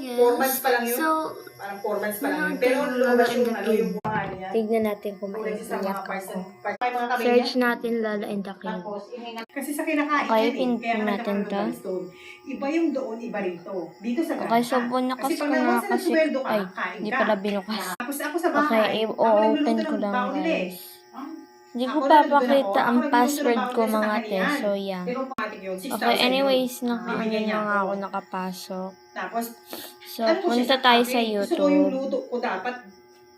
yes. 4 months pa lang yun. So, Parang 4 months pa lang yun. Pero lumabas yung buhay niya. Tignan natin kung maiiyak ako. Search natin Lola and the King. Kasi sa kinakain Okay, yan pin kaya natin to. Iba yung doon, iba rito. Dito sa Okay, so bunakas ko na kasi, ay, hindi pala binukas. Tapos ako sa Okay, bahay. i-open ko lang guys. Hindi ko papakita ang password ko mga te, so yeah. Okay, anyways, nakaano na nga ako nakapasok. Tapos, So, punta tayo sa gusto ko yung YouTube. luto ko dapat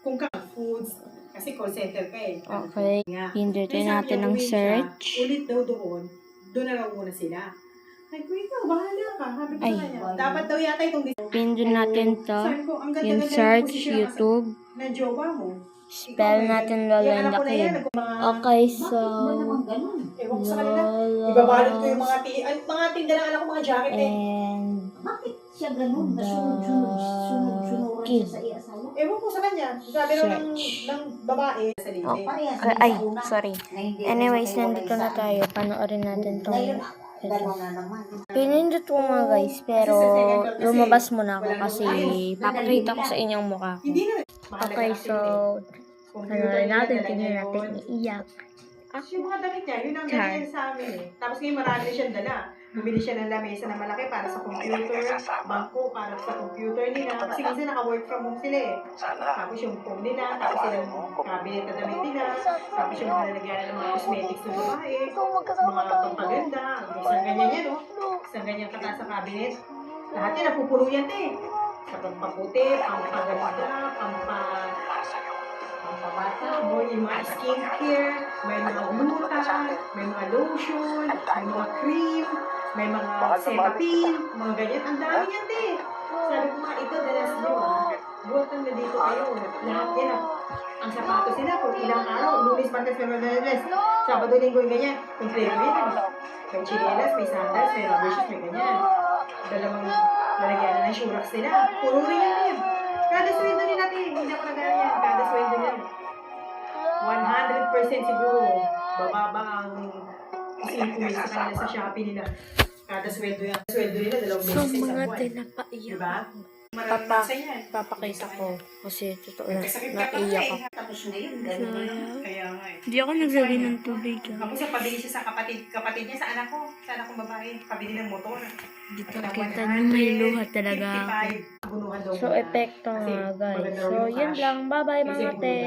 kung foods. Kasi call center ka eh. Okay, pindutin natin ng search. Ulit daw doon na raw muna sila. Ay, kung ikaw, bahala ka. Sabi ko sa kanya. Dapat daw yata itong Pindun natin to. Sabi ko, ang ganda Yung ng search, posisyon YouTube. ng jowa mo. Spell natin Lola and the King. Okay, so, Ewan ko sa kanila. Lola Ibabalot ko yung mga tinda ng anak ko, mga jacket eh. and Bakit siya ganun? Sunod-sunod siya sa iasawa? Ewan ko sa kanya. Sabi raw ng babae. Sa libre. oh, ay, sorry. Anyways, nandito na tayo. Panoorin natin tong Dalawa na naman. pinindot ko nga guys, pero lumabas muna ako kasi papakita ko sa inyong mukha ko. Hindi na. Okay, so, panoorin natin, tingnan natin, iiyak. Yung mga damit niya, yun ang ganyan sa amin eh. Tapos ngayon marami na siyang dala. Bumili siya ng lamesa na malaki para sa computer, bangko para sa computer nila. Kasi minsan naka-work from home sila eh. Tapos yung phone nila, tapos yung cabinet na damit nila, tapos yung mga lalagyan ng mga cosmetics na babae, mga pampaganda, isang ganyan yan oh. Isang ganyan kataas sa cabinet. Lahat yan napupuno yan eh. Sa pampaputi, pampaganda, pampabata mo, yung mga skincare, may mga gluta, may mga lotion, may mga cream, may mga Cetaphil, mga ganyan. Ang dami yan eh. Sabi ko mga ito, dalas nyo ah. Buwatan na dito kayo. Lahat yan ah. Ang sapatos nila kung ilang araw, Lunes, Martes, Miyerkules, Sabado, Linggo, ganyan. Kompleto yan. May chinelas, may sandals, may rubber shoes, may ganyan. Dalawang lalagyan na ng shoerax nila. Puro rin yan eh. Kada sweldo nila natin, hindi ako nagaya. Kada sweldo nila. 100% siguro. Bababa ang kasi sa kanila sa Shopee nila. Kada sweldo yan. Sweldo nila, dalawang beses sa isang buwan. Napaiyak Diba? Papakita ko kasi totoo na naiyak ako. Tapos na yun, ganun na. Kaya nga eh. Hindi ako naglagay ng tubig. Tapos pabili siya sa kapatid niya, sa anak kong babae, pabili ng motor. Dito nakita niyo may luha talaga ako. So, epekto nga guys. So, yun lang. Bye-bye mga te.